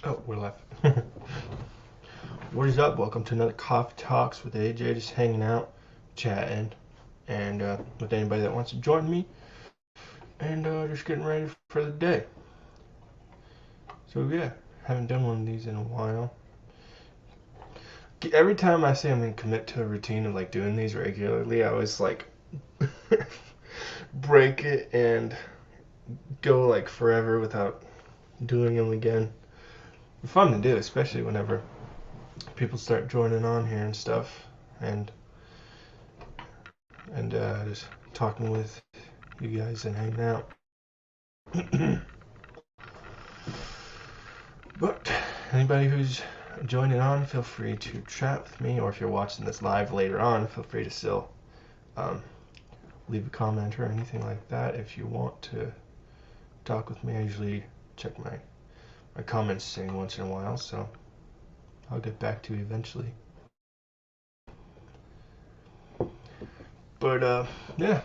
Oh, we're live. What is up? Welcome to another Coffee Talks with AJ. Just hanging out, chatting, and with anybody that wants to join me, and just getting ready for the day. So yeah, haven't done one of these in a while. Every time I say I'm gonna commit to a routine of like doing these regularly, I always like break it and go like forever without doing them again. It's fun to do, especially whenever people start joining on here and stuff, and just talking with you guys and hanging out. But anybody who's joining on, feel free to chat with me, or if you're watching this live later on, feel free to still um, leave a comment or anything like that if you want to talk with me. I usually check my comments saying once in a while, so I'll get back to you eventually. But yeah,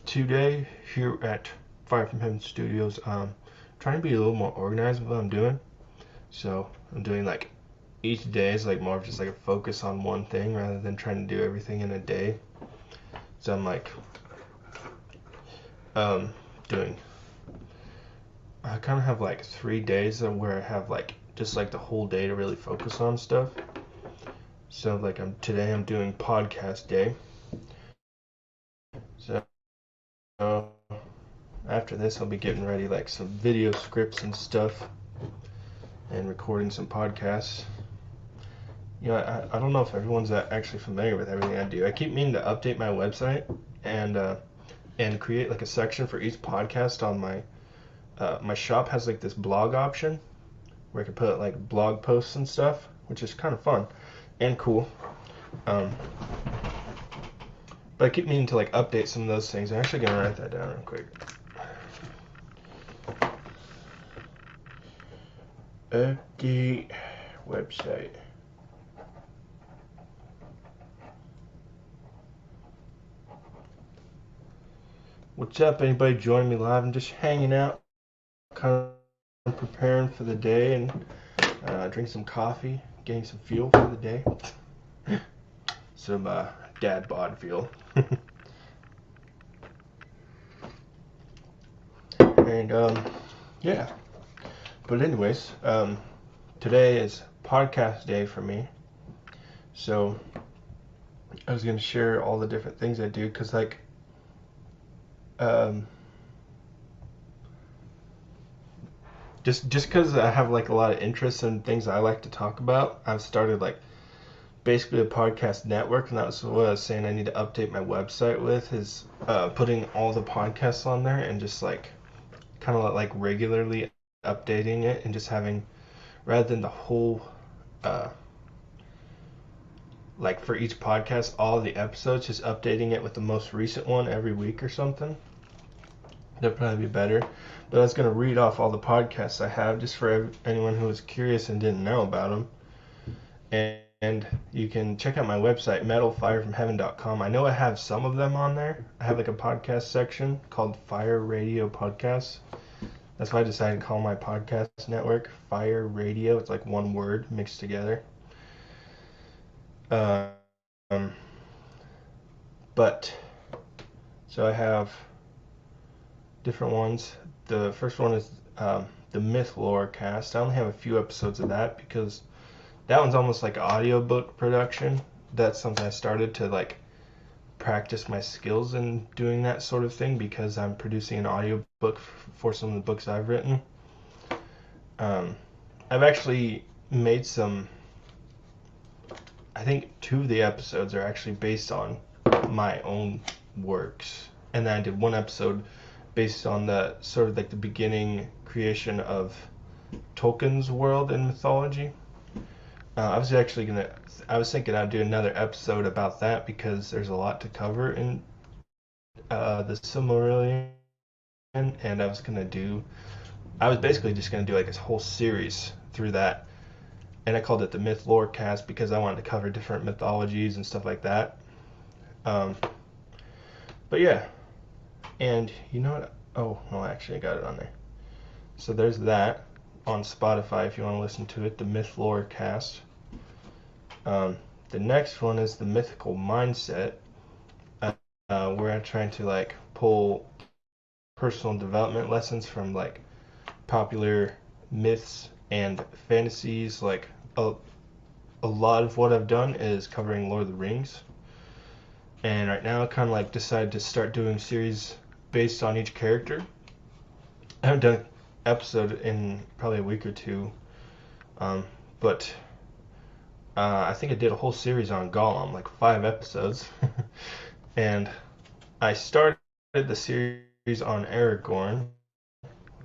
today here at Fire from Heaven Studios, trying to be a little more organized with what I'm doing. So I'm doing like each day is like more of just like a focus on one thing rather than trying to do everything in a day. So I'm like doing I kind of have like 3 days where I have like just like the whole day to really focus on stuff. So like today I'm doing podcast day. So after this I'll be getting ready like some video scripts and stuff and recording some podcasts. You know, I don't know if everyone's actually familiar with everything I do. I keep meaning to update my website and create like a section for each podcast on my shop has like this blog option where I can put like blog posts and stuff, which is kind of fun and cool. But I keep meaning to like update some of those things. I'm actually gonna write that down real quick. Update website. What's up? Anybody joining me live? I'm just hanging out, kind of preparing for the day and drinking some coffee, getting some fuel for the day. Some dad bod fuel. And yeah. But anyways, today is podcast day for me. So I was gonna share all the different things I do, cause like just because I have like a lot of interests and things I like to talk about, I've started like basically a podcast network, and that was what I was saying I need to update my website with, is putting all the podcasts on there and just like kind of like regularly updating it, and just having, rather than the whole like for each podcast all the episodes, just updating it with the most recent one every week or something. That'd probably be better. But I was going to read off all the podcasts I have just for anyone who was curious and didn't know about them. And you can check out my website, metalfirefromheaven.com. I know I have some of them on there. I have like a podcast section called Fire Radio Podcasts. That's why I decided to call my podcast network Fire Radio. It's like one word mixed together. But so I have different ones. The first one is the Myth Lore Cast. I only have a few episodes of that because that one's almost like audiobook production. That's something I started to like practice my skills in doing that sort of thing, because I'm producing an audiobook for some of the books I've written. I've actually made some, I think 2 of the episodes are actually based on my own works, and then I did one episode based on the sort of like the beginning creation of Tolkien's world and mythology. I was thinking I'd do another episode about that because there's a lot to cover in the Silmarillion, and I was basically just gonna do like this whole series through that, and I called it the Myth Lore Cast because I wanted to cover different mythologies and stuff like that. But yeah, and you know what? Oh, no, actually I got it on there. So there's that. on Spotify if you want to listen to it, the Myth Lore Cast. The next one is the Mythical Mindset, where I'm trying to like pull personal development lessons from like popular myths and fantasies. Like a lot of what I've done is covering Lord of the Rings, and right now I kind of like decided to start doing series based on each character. I haven't done an episode in probably a week or two, but I think I did a whole series on Gollum, like 5 episodes, and I started the series on Aragorn.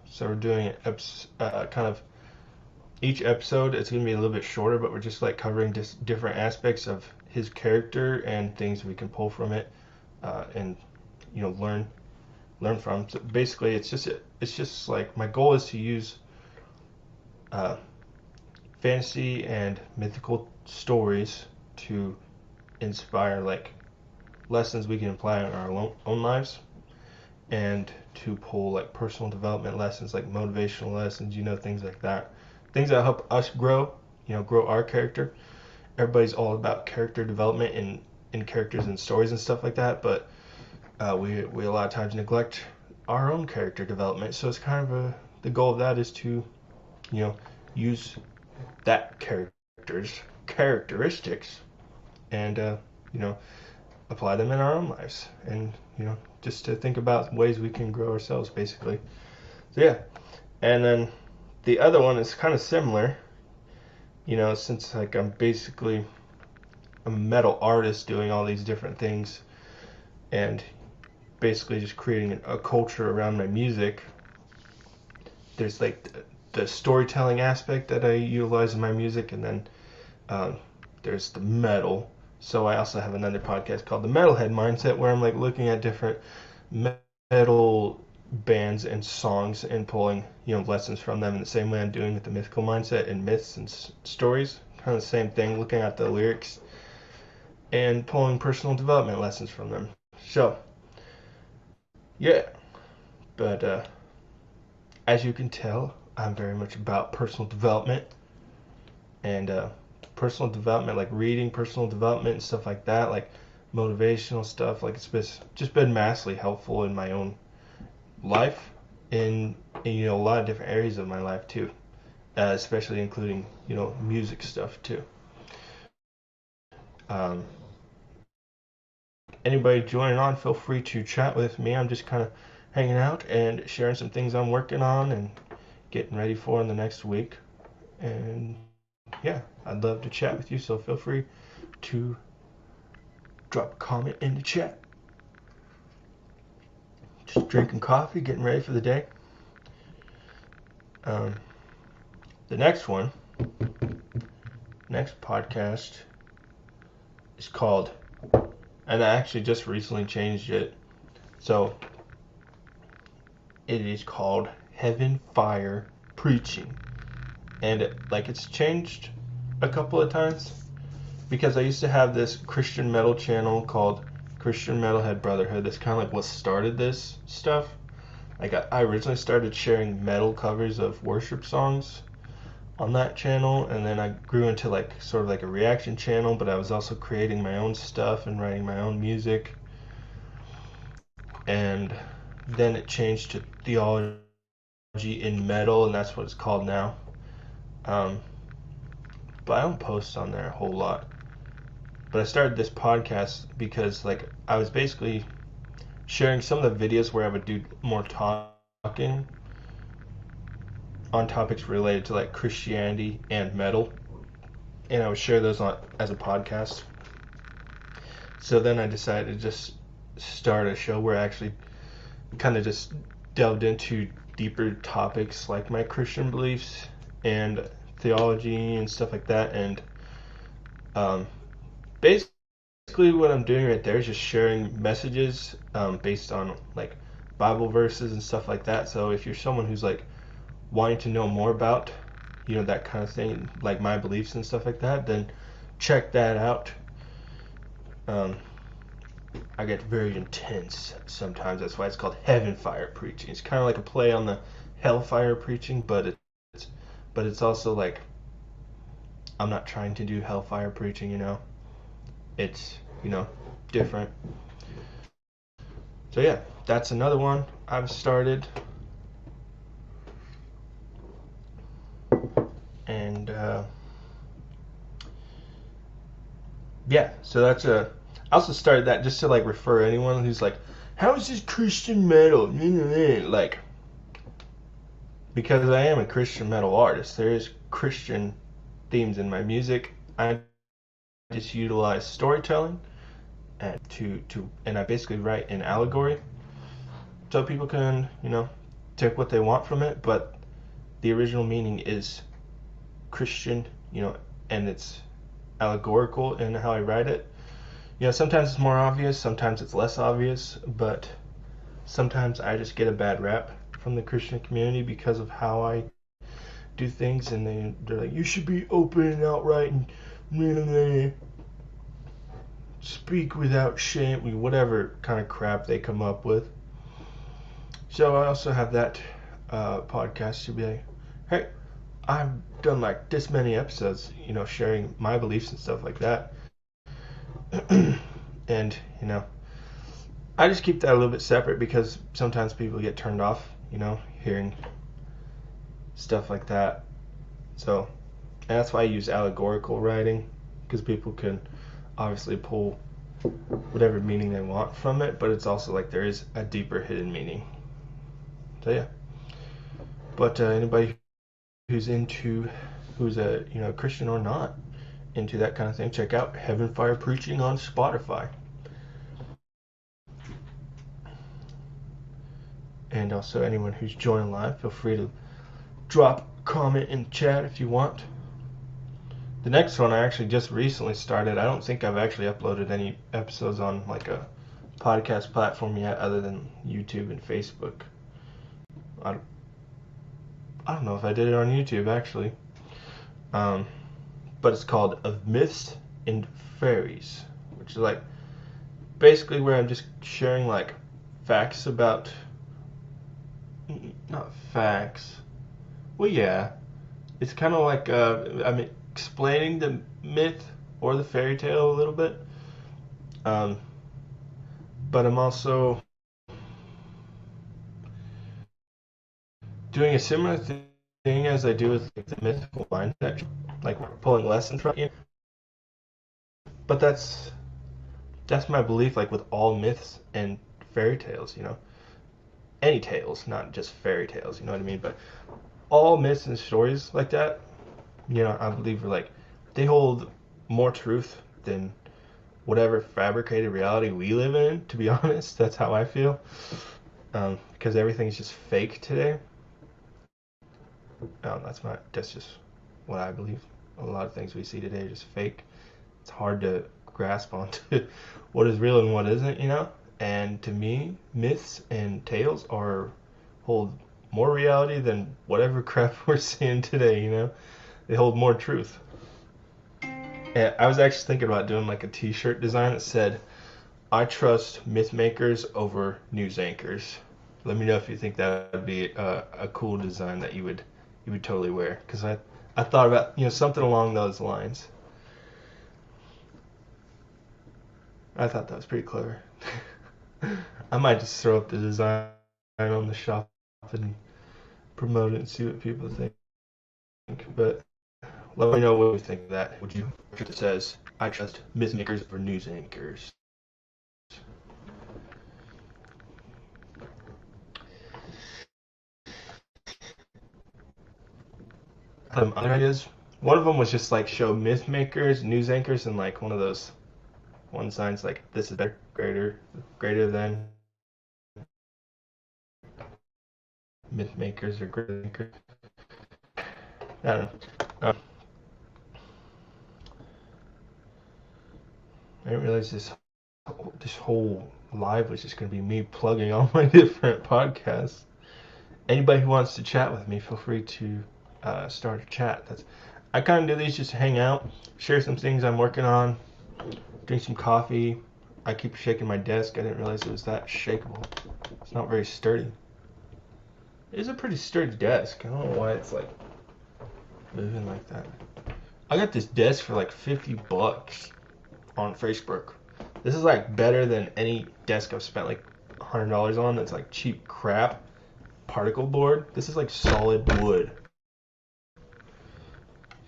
So we're doing kind of each episode. It's going to be a little bit shorter, but we're just like covering just different aspects of his character and things we can pull from it, and learn from. So basically, it's just like my goal is to use fantasy and mythical stories to inspire like lessons we can apply in our own lives, and to pull like personal development lessons, like motivational lessons, things like that, things that help us grow, grow our character. Everybody's all about character development in characters and stories and stuff like that, but we a lot of times neglect our own character development. So it's kind of the goal of that is to use that character's characteristics and apply them in our own lives, and just to think about ways we can grow ourselves, basically. So yeah, and then the other one is kind of similar, since like I'm basically a metal artist doing all these different things and basically just creating a culture around my music. There's like the storytelling aspect that I utilize in my music, and then there's the metal. So I also have another podcast called The Metalhead Mindset, where I'm like looking at different metal bands and songs and pulling lessons from them in the same way I'm doing with the Mythical Mindset and myths and stories. Kind of the same thing, looking at the lyrics and pulling personal development lessons from them. So yeah, but as you can tell, I'm very much about personal development, and personal development, like reading personal development and stuff like that, like motivational stuff. Like it's just been massively helpful in my own life, in a lot of different areas of my life too, especially including music stuff too. Anybody joining on, feel free to chat with me. I'm just kind of hanging out and sharing some things I'm working on and getting ready for in the next week. And yeah, I'd love to chat with you, so feel free to drop a comment in the chat. Just drinking coffee, getting ready for the day. The next podcast is called, and I actually just recently changed it, so it is called Heaven Fire Preaching. And it's changed a couple of times, because I used to have this Christian metal channel called Christian Metalhead Brotherhood. That's kind of like what started this stuff. Like I originally started sharing metal covers of worship songs on that channel, and then I grew into like sort of like a reaction channel, but I was also creating my own stuff and writing my own music. And then it changed to Theology in Metal, and that's what it's called now. But I don't post on there a whole lot. But I started this podcast because like I was basically sharing some of the videos where I would do more talking on topics related to like Christianity and metal, and I would share those as a podcast. So then I decided to just start a show where I actually kind of just delved into deeper topics like my Christian beliefs and theology and stuff like that. And basically what I'm doing right there is just sharing messages based on like Bible verses and stuff like that. So if you're someone who's like wanting to know more about that kind of thing, like my beliefs and stuff like that, then check that out. I get very intense sometimes. That's why it's called Heaven Fire Preaching. It's kind of like a play on the Hellfire Preaching, but it's but it's also like I'm not trying to do hellfire preaching, you know. It's, you know, different. So yeah, that's another one I've started. And yeah, so that's a. I also started that just to like refer anyone who's like, how is this Christian metal? Like, because I am a Christian metal artist, there is Christian themes in my music. I just utilize storytelling and and I basically write an allegory so people can, you know, take what they want from it, but the original meaning is Christian, you know, and it's allegorical in how I write it. You know, sometimes it's more obvious, sometimes it's less obvious, but sometimes I just get a bad rap from the Christian community because of how I do things, and they're like, you should be open and outright and speak without shame, whatever kind of crap they come up with. So I also have that podcast to be like, hey, I've done like this many episodes, you know, sharing my beliefs and stuff like that. And, you know, I just keep that a little bit separate because sometimes people get turned off, you know, hearing stuff like that. So, and that's why I use allegorical writing, because people can obviously pull whatever meaning they want from it, but it's also like there is a deeper hidden meaning. So yeah. But anybody who's a you know, Christian or not into that kind of thing, check out Heaven Fire Preaching on Spotify. And also anyone who's joining live, feel free to drop a comment in the chat if you want. The next one I actually just recently started. I don't think I've actually uploaded any episodes on like a podcast platform yet other than YouTube and Facebook. I don't know if I did it on YouTube actually. But it's called Of Myths and Fairies, which is like basically where I'm just sharing like facts about, not facts. Well, yeah, it's kind of like I'm explaining the myth or the fairy tale a little bit. But I'm also doing a similar thing as I do with like, the mythical mind section, like pulling lessons from it. But that's my belief, like with all myths and fairy tales, you know, any tales, not just fairy tales, you know what I mean? But all myths and stories like that, you know, I believe are like they hold more truth than whatever fabricated reality we live in. To be honest, that's how I feel, because everything's just fake today. That's just what I believe. A lot of things we see today are just fake. It's hard to grasp onto what is real and what isn't, you know. And to me, myths and tales hold more reality than whatever crap we're seeing today, you know. They hold more truth. And I was actually thinking about doing like a T-shirt design that said, "I trust myth makers over news anchors." Let me know if you think that would be a cool design that you would totally wear, because I thought about, you know, something along those lines. I thought that was pretty clever. I might just throw up the design on the shop and promote it and see what people think. But let me know what you think of that. Would you? It says, "I trust myth makers over news anchors." Other ideas. One of them was just like show myth makers, news anchors, and like one of those one signs like this is better, greater than myth makers or greater than. I don't know. I didn't realize this whole live was just going to be me plugging all my different podcasts. Anybody who wants to chat with me, feel free to start a chat. I kind of do these just to hang out, share some things I'm working on, drink some coffee. I keep shaking my desk. I didn't realize it was that shakeable. It's not very sturdy. It is a pretty sturdy desk. I don't know why it's like Moving like that. I got this desk for like $50 on Facebook. This is like better than any desk I've spent like $100 on. It's like cheap crap particle board. This is like solid wood.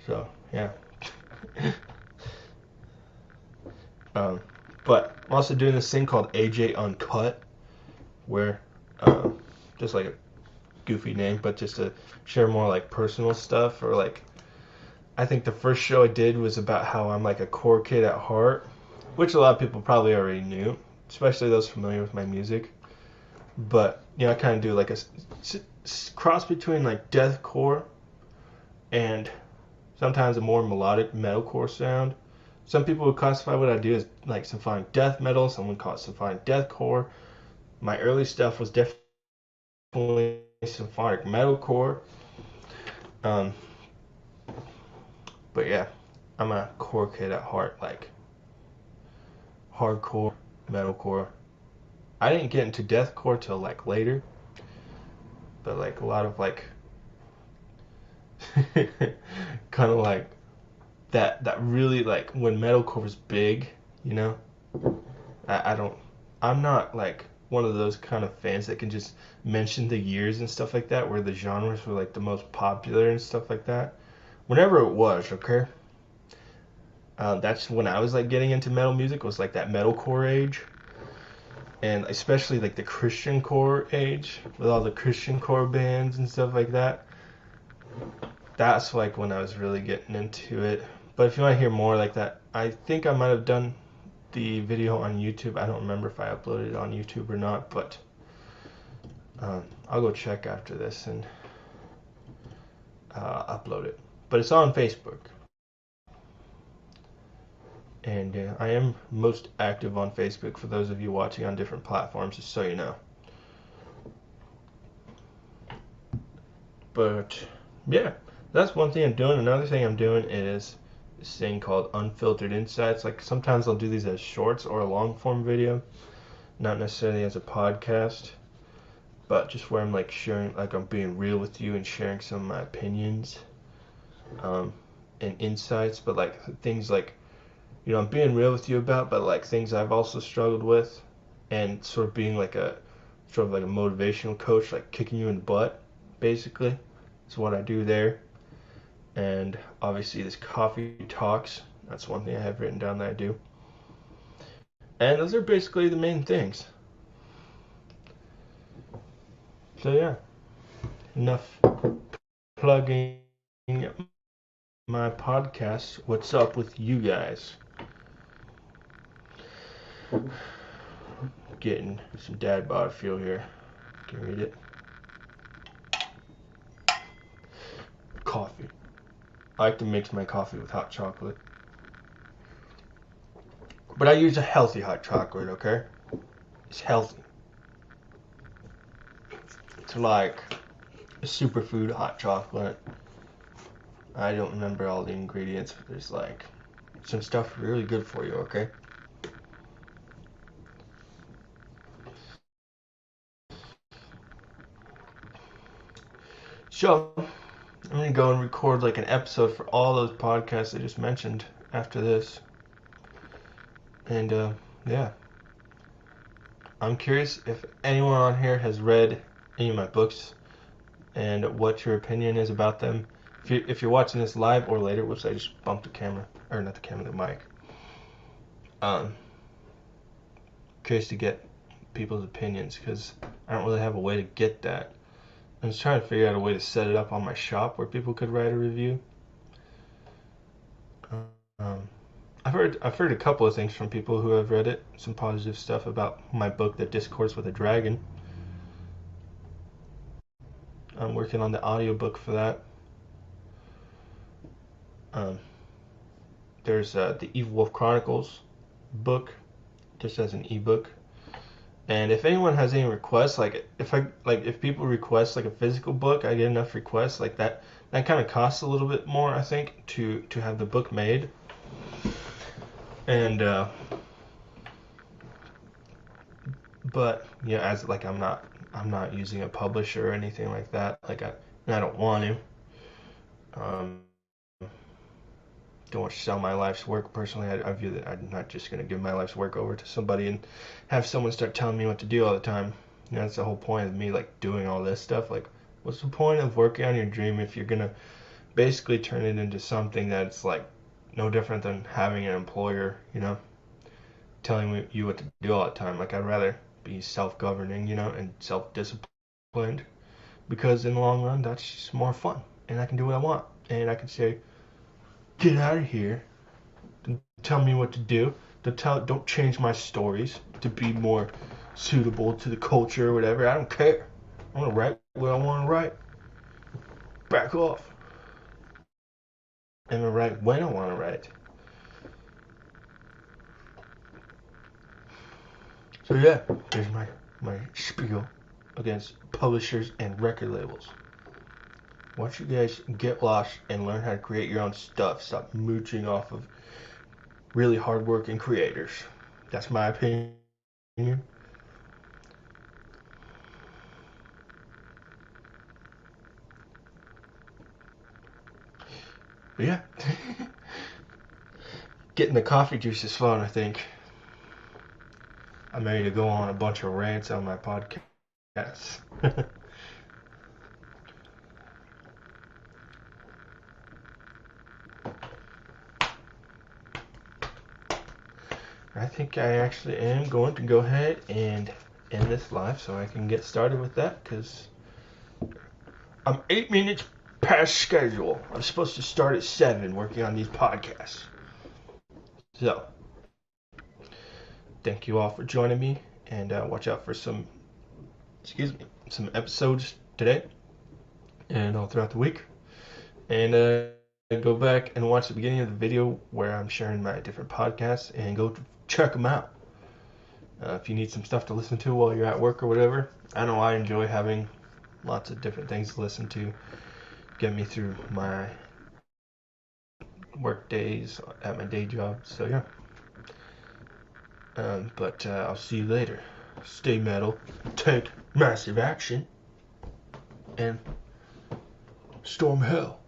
So yeah. um, but I'm also doing this thing called AJ Uncut, where just like a goofy name, but just to share more like personal stuff. Or like, I think the first show I did was about how I'm like a core kid at heart, which a lot of people probably already knew, especially those familiar with my music. But you know, I kind of do like a cross between like deathcore and sometimes a more melodic metalcore sound. Some people would classify what I do as like symphonic death metal. Someone calls it symphonic deathcore. My early stuff was definitely symphonic metalcore. Um, but yeah, I'm a core kid at heart, like hardcore metalcore. I didn't get into deathcore till like later, but like a lot of like kind of like that really like when metalcore was big, you know. I don't. I'm not like one of those kind of fans that can just mention the years and stuff like that, where the genres were like the most popular and stuff like that. Whenever it was, okay. That's when I was like getting into metal music, was like that metalcore age, and especially like the Christian core age with all the Christian core bands and stuff like that. That's like when I was really getting into it. But if you want to hear more like that, I think I might have done the video on YouTube. I don't remember if I uploaded it on YouTube or not, but I'll go check after this and upload it. But it's on Facebook. And I am most active on Facebook for those of you watching on different platforms, just so you know. But yeah, that's one thing I'm doing. Another thing I'm doing is this thing called Unfiltered Insights. Like sometimes I'll do these as shorts or a long form video, not necessarily as a podcast, but just where I'm like sharing, like I'm being real with you and sharing some of my opinions and insights. But like things like, you know, I'm being real with you about, but like things I've also struggled with, and sort of being like a sort of like a motivational coach, like kicking you in the butt, basically. Is what I do there. And obviously this coffee talks, that's one thing I have written down that I do. And those are basically the main things. So yeah, enough plugging my podcast. What's up with you guys? Getting some dad bod feel here. Can you read it? Coffee. I like to mix my coffee with hot chocolate. But I use a healthy hot chocolate, okay? It's healthy. It's like a superfood hot chocolate. I don't remember all the ingredients, but there's like some stuff really good for you, okay? So, I'm gonna go and record like an episode for all those podcasts I just mentioned after this. And yeah, I'm curious if anyone on here has read any of my books and what your opinion is about them. If you're watching this live or later, which I just bumped the camera, or not the camera, the mic. Curious to get people's opinions because I don't really have a way to get that. I was trying to figure out a way to set it up on my shop where people could write a review. Um, I've heard a couple of things from people who have read it. Some positive stuff about my book, The Discourse with a Dragon. I'm working on the audiobook for that. There's the Evil Wolf Chronicles book, just as an ebook. And if anyone has any requests, like if people request like a physical book, I get enough requests like that. That kind of costs a little bit more, I think, to have the book made. And but yeah, as like I'm not using a publisher or anything like that. Like I don't want to. don't want to sell my life's work. Personally, I view that I'm not just going to give my life's work over to somebody and have someone start telling me what to do all the time. You know, that's the whole point of me, like, doing all this stuff. Like, what's the point of working on your dream if you're going to basically turn it into something that's, like, no different than having an employer, you know, telling you what to do all the time. Like, I'd rather be self-governing, you know, and self-disciplined, because in the long run, that's just more fun, and I can do what I want, and I can say, get out of here, don't tell me what to do, don't change my stories to be more suitable to the culture or whatever. I don't care. I want to write what I want to write. Back off. I'm going to write when I want to write. So yeah, here's my spiel against publishers and record labels. Why don't you guys get lost and learn how to create your own stuff? Stop mooching off of really hardworking creators. That's my opinion. But yeah. Getting the coffee juice is fun, I think. I'm ready to go on a bunch of rants on my podcast. I think I actually am going to go ahead and end this live so I can get started with that, because I'm 8 minutes past schedule. I'm supposed to start at 7 working on these podcasts. So, thank you all for joining me, and watch out for some episodes today and all throughout the week. And go back and watch the beginning of the video where I'm sharing my different podcasts, and go check them out. If you need some stuff to listen to while you're at work or whatever, I know I enjoy having lots of different things to listen to, get me through my work days at my day job. So yeah. But I'll see you later. Stay metal, take massive action, and storm hell.